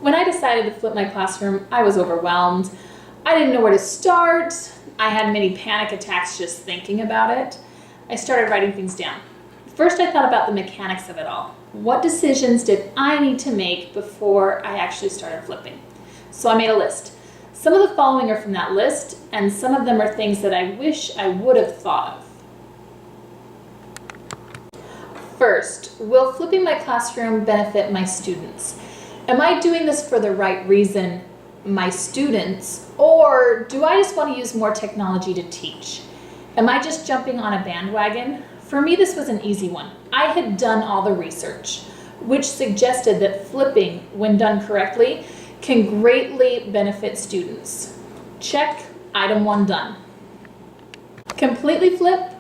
When I decided to flip my classroom, I was overwhelmed. I didn't know where to start. I had many panic attacks just thinking about it. I started writing things down. First, I thought about the mechanics of it all. What decisions did I need to make before I actually started flipping? So I made a list. Some of the following are from that list, and some of them are things that I wish I would have thought of. First, will flipping my classroom benefit my students? Am I doing this for the right reason, my students, or do I just want to use more technology to teach? Am I just jumping on a bandwagon? For me, this was an easy one. I had done all the research, which suggested that flipping, when done correctly, can greatly benefit students. Check, item 1 done. Completely flip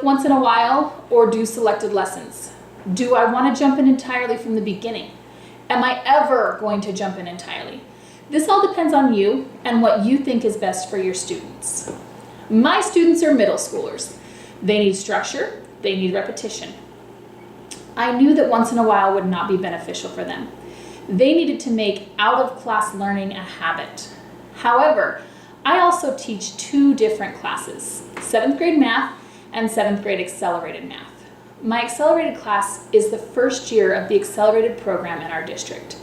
once in a while, or do selected lessons? Do I want to jump in entirely from the beginning? Am I ever going to jump in entirely? This all depends on you and what you think is best for your students. My students are middle schoolers. They need structure, they need repetition. I knew that once in a while would not be beneficial for them. They needed to make out-of-class learning a habit. However, I also teach 2 different classes, 7th grade math and 7th grade accelerated math. My accelerated class is the first year of the accelerated program in our district.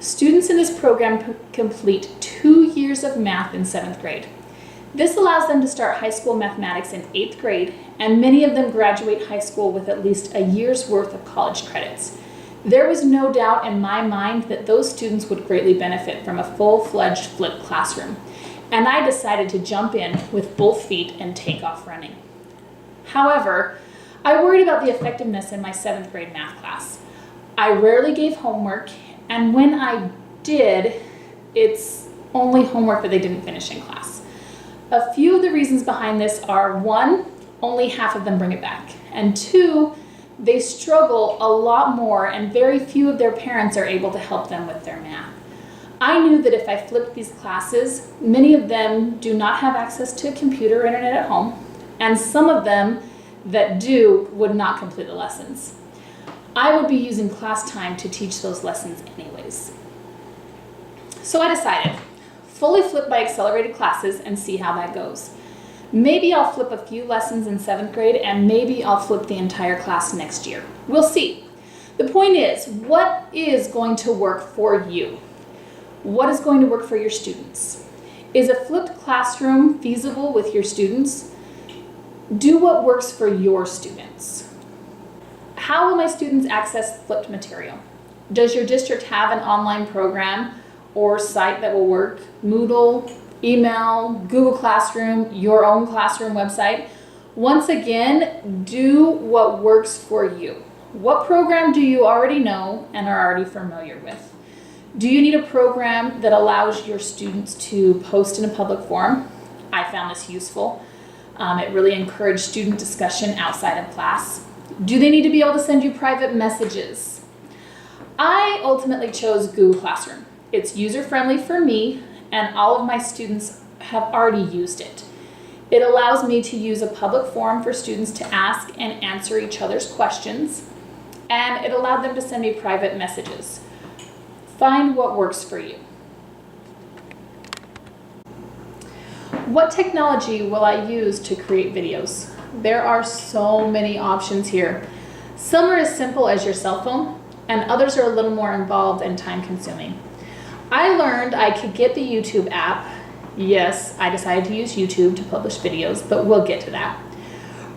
Students in this program complete 2 years of math in 7th grade. This allows them to start high school mathematics in 8th grade, and many of them graduate high school with at least a year's worth of college credits. There was no doubt in my mind that those students would greatly benefit from a full-fledged flipped classroom, and I decided to jump in with both feet and take off running. However, I worried about the effectiveness in my 7th grade math class. I rarely gave homework, and when I did, it's only homework that they didn't finish in class. A few of the reasons behind this are 1, only half of them bring it back, and 2, they struggle a lot more and very few of their parents are able to help them with their math. I knew that if I flipped these classes, many of them do not have access to a computer or internet at home, and some of them that do would not complete the lessons. I would be using class time to teach those lessons anyways. So I decided, fully flip my accelerated classes and see how that goes. Maybe I'll flip a few lessons in 7th grade and maybe I'll flip the entire class next year. We'll see. The point is, what is going to work for you? What is going to work for your students? Is a flipped classroom feasible with your students? Do what works for your students. How will my students access flipped material? Does your district have an online program or site that will work? Moodle, email, Google Classroom, your own classroom website? Once again, do what works for you. What program do you already know and are already familiar with? Do you need a program that allows your students to post in a public forum? I found this useful. It really encouraged student discussion outside of class. Do they need to be able to send you private messages? I ultimately chose Google Classroom. It's user-friendly for me, and all of my students have already used it. It allows me to use a public forum for students to ask and answer each other's questions, and it allowed them to send me private messages. Find what works for you. What technology will I use to create videos? There are so many options here. Some are as simple as your cell phone, and others are a little more involved and time-consuming. I learned I could get the YouTube app. Yes, I decided to use YouTube to publish videos, but we'll get to that.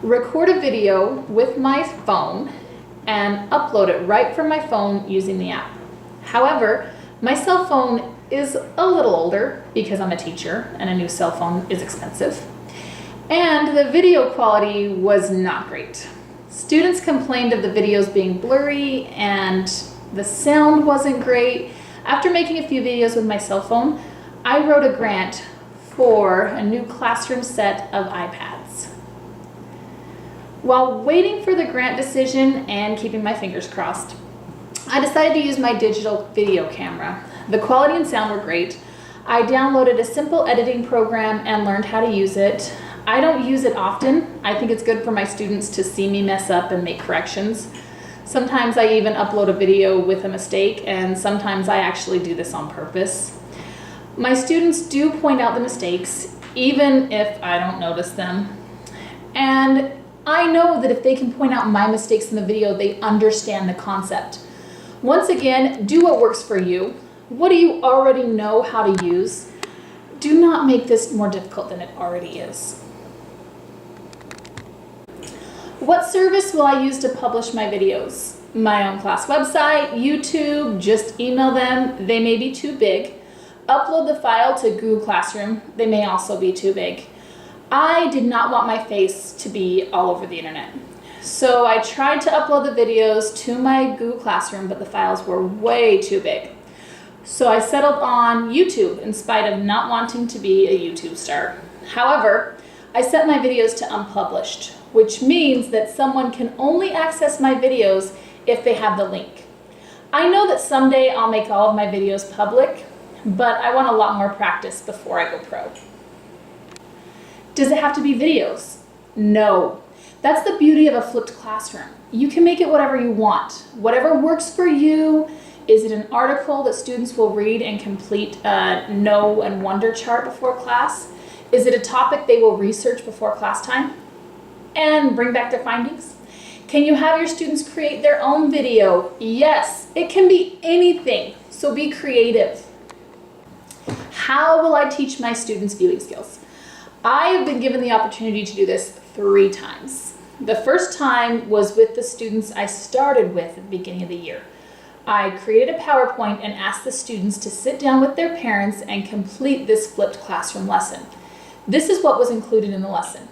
Record a video with my phone and upload it right from my phone using the app. However, my cell phone is a little older because I'm a teacher and a new cell phone is expensive. And the video quality was not great. Students complained of the videos being blurry and the sound wasn't great. After making a few videos with my cell phone, I wrote a grant for a new classroom set of iPads. While waiting for the grant decision and keeping my fingers crossed, I decided to use my digital video camera. The quality and sound were great. I downloaded a simple editing program and learned how to use it. I don't use it often. I think it's good for my students to see me mess up and make corrections. Sometimes I even upload a video with a mistake, and sometimes I actually do this on purpose. My students do point out the mistakes, even if I don't notice them. And I know that if they can point out my mistakes in the video, they understand the concept. Once again, do what works for you. What do you already know how to use? Do not make this more difficult than it already is. What service will I use to publish my videos? My own class website, YouTube, just email them. They may be too big. Upload the file to Google Classroom. They may also be too big. I did not want my face to be all over the internet. So I tried to upload the videos to my Google Classroom, but the files were way too big. So I settled on YouTube in spite of not wanting to be a YouTube star. However, I set my videos to unpublished, which means that someone can only access my videos if they have the link. I know that someday I'll make all of my videos public, but I want a lot more practice before I go pro. Does it have to be videos? No. That's the beauty of a flipped classroom. You can make it whatever you want. Whatever works for you. Is it an article that students will read and complete a know and wonder chart before class? Is it a topic they will research before class time and bring back their findings? Can you have your students create their own video? Yes, it can be anything, so be creative. How will I teach my students viewing skills? I have been given the opportunity to do this 3 times. The first time was with the students I started with at the beginning of the year. I created a PowerPoint and asked the students to sit down with their parents and complete this flipped classroom lesson. This is what was included in the lesson.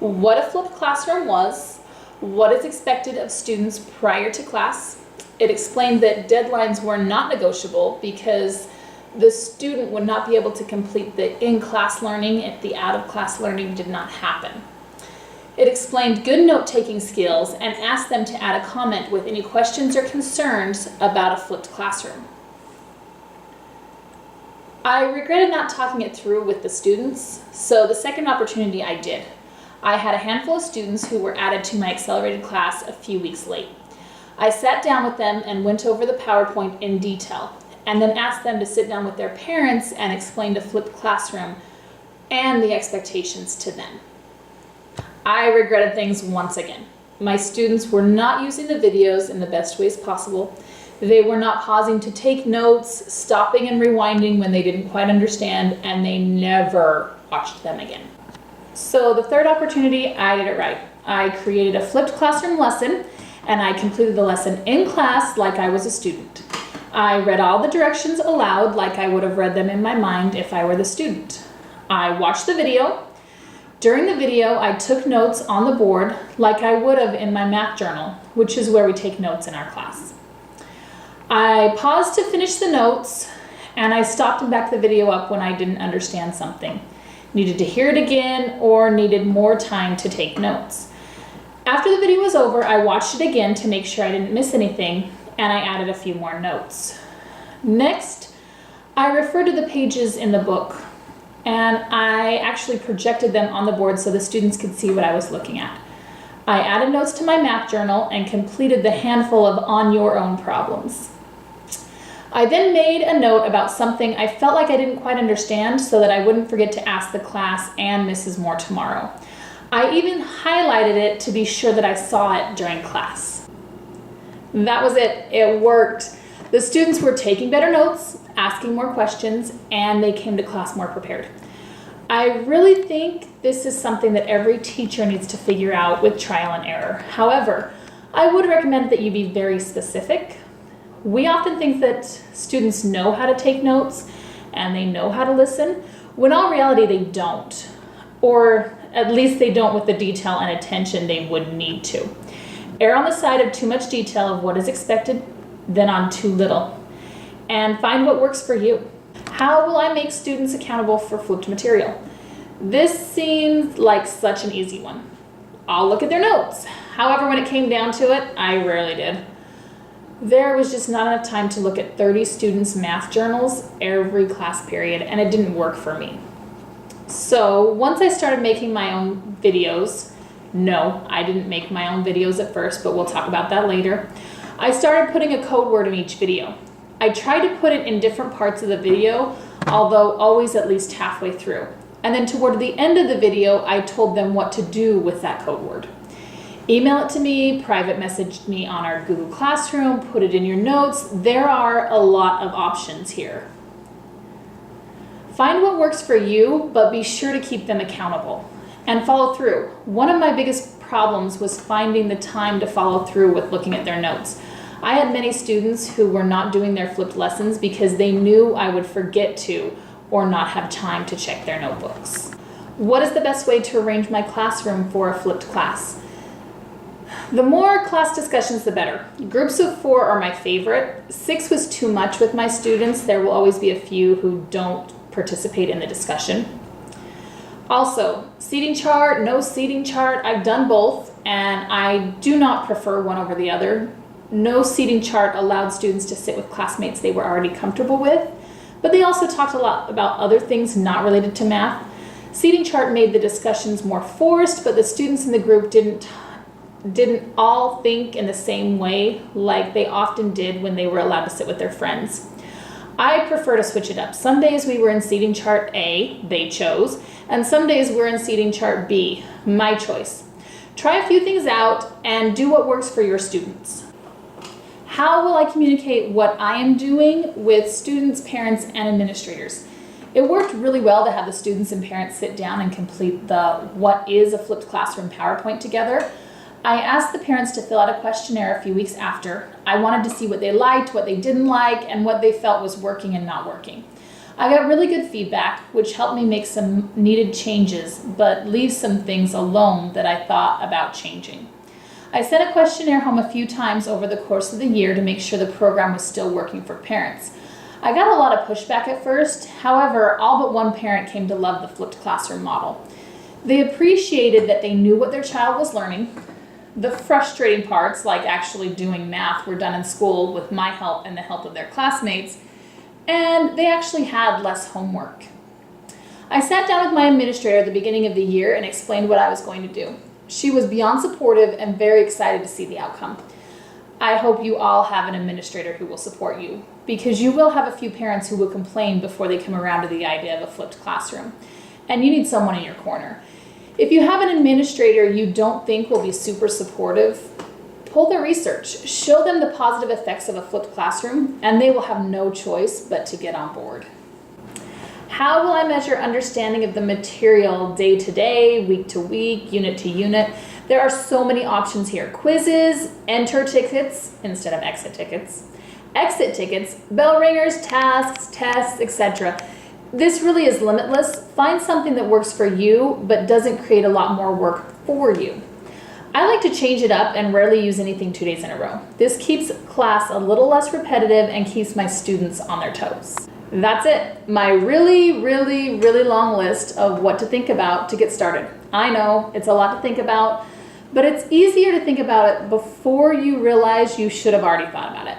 What a flipped classroom was, what is expected of students prior to class. It explained that deadlines were not negotiable because the student would not be able to complete the in-class learning if the out-of-class learning did not happen. It explained good note-taking skills and asked them to add a comment with any questions or concerns about a flipped classroom. I regretted not talking it through with the students, so the second opportunity I did. I had a handful of students who were added to my accelerated class a few weeks late. I sat down with them and went over the PowerPoint in detail, and then asked them to sit down with their parents and explain the flipped classroom and the expectations to them. I regretted things once again. My students were not using the videos in the best ways possible. They were not pausing to take notes, stopping and rewinding when they didn't quite understand, and they never watched them again. So the third opportunity, I did it right. I created a flipped classroom lesson, and I completed the lesson in class like I was a student. I read all the directions aloud like I would have read them in my mind if I were the student. I watched the video. During the video, I took notes on the board like I would have in my math journal, which is where we take notes in our class. I paused to finish the notes, and I stopped and backed the video up when I didn't understand something, needed to hear it again, or needed more time to take notes. After the video was over, I watched it again to make sure I didn't miss anything, and I added a few more notes. Next, I referred to the pages in the book, and I actually projected them on the board so the students could see what I was looking at. I added notes to my math journal and completed the handful of on your own problems. I then made a note about something I felt like I didn't quite understand so that I wouldn't forget to ask the class and Mrs. Moore tomorrow. I even highlighted it to be sure that I saw it during class. That was it. It worked. The students were taking better notes, asking more questions, and they came to class more prepared. I really think this is something that every teacher needs to figure out with trial and error. However, I would recommend that you be very specific. We often think that students know how to take notes and they know how to listen, when in all reality they don't, or at least they don't with the detail and attention they would need to. Err on the side of too much detail of what is expected than on too little, and find what works for you. How will I make students accountable for flipped material? This seems like such an easy one. I'll look at their notes. However, when it came down to it, I rarely did. There was just not enough time to look at 30 students' math journals every class period, and it didn't work for me. So once I started making my own videos, No, I didn't make my own videos at first, but we'll talk about that later. I started putting a code word in each video. I tried to put it in different parts of the video, although always at least halfway through. And then toward the end of the video, I told them what to do with that code word. Email it to me, private message me on our Google Classroom, put it in your notes. There are a lot of options here. Find what works for you, but be sure to keep them accountable and follow through. One of my biggest problems was finding the time to follow through with looking at their notes. I had many students who were not doing their flipped lessons because they knew I would forget to or not have time to check their notebooks. What is the best way to arrange my classroom for a flipped class? The more class discussions, the better. Groups of 4 are my favorite. 6 was too much with my students. There will always be a few who don't participate in the discussion. Also, seating chart, no seating chart. I've done both, and I do not prefer one over the other. No seating chart allowed students to sit with classmates they were already comfortable with, but they also talked a lot about other things not related to math. Seating chart made the discussions more forced, but the students in the group didn't all think in the same way like they often did when they were allowed to sit with their friends. I prefer to switch it up. Some days we were in seating chart A, they chose, and some days we're in seating chart B, my choice. Try a few things out and do what works for your students. How will I communicate what I am doing with students, parents, and administrators? It worked really well to have the students and parents sit down and complete the What is a Flipped Classroom PowerPoint together. I asked the parents to fill out a questionnaire a few weeks after. I wanted to see what they liked, what they didn't like, and what they felt was working and not working. I got really good feedback, which helped me make some needed changes, but leave some things alone that I thought about changing. I sent a questionnaire home a few times over the course of the year to make sure the program was still working for parents. I got a lot of pushback at first. However, all but one parent came to love the flipped classroom model. They appreciated that they knew what their child was learning. The frustrating parts, like actually doing math, were done in school with my help and the help of their classmates, and they actually had less homework. I sat down with my administrator at the beginning of the year and explained what I was going to do. She was beyond supportive and very excited to see the outcome. I hope you all have an administrator who will support you, because you will have a few parents who will complain before they come around to the idea of a flipped classroom, and you need someone in your corner. If you have an administrator you don't think will be super supportive, pull their research. Show them the positive effects of a flipped classroom, and they will have no choice but to get on board. How will I measure understanding of the material day to day, week to week, unit to unit? There are so many options here. Quizzes, enter tickets instead of exit tickets, bell ringers, tasks, tests, etc. This really is limitless. Find something that works for you, but doesn't create a lot more work for you. I like to change it up and rarely use anything 2 days in a row. This keeps class a little less repetitive and keeps my students on their toes. That's it. My really long list of what to think about to get started. I know it's a lot to think about, but it's easier to think about it before you realize you should have already thought about it.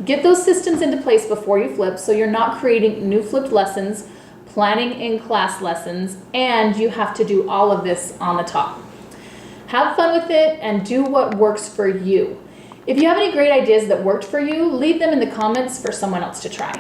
Get those systems into place before you flip so you're not creating new flipped lessons, planning in-class lessons, and you have to do all of this on the top. Have fun with it and do what works for you. If you have any great ideas that worked for you, leave them in the comments for someone else to try.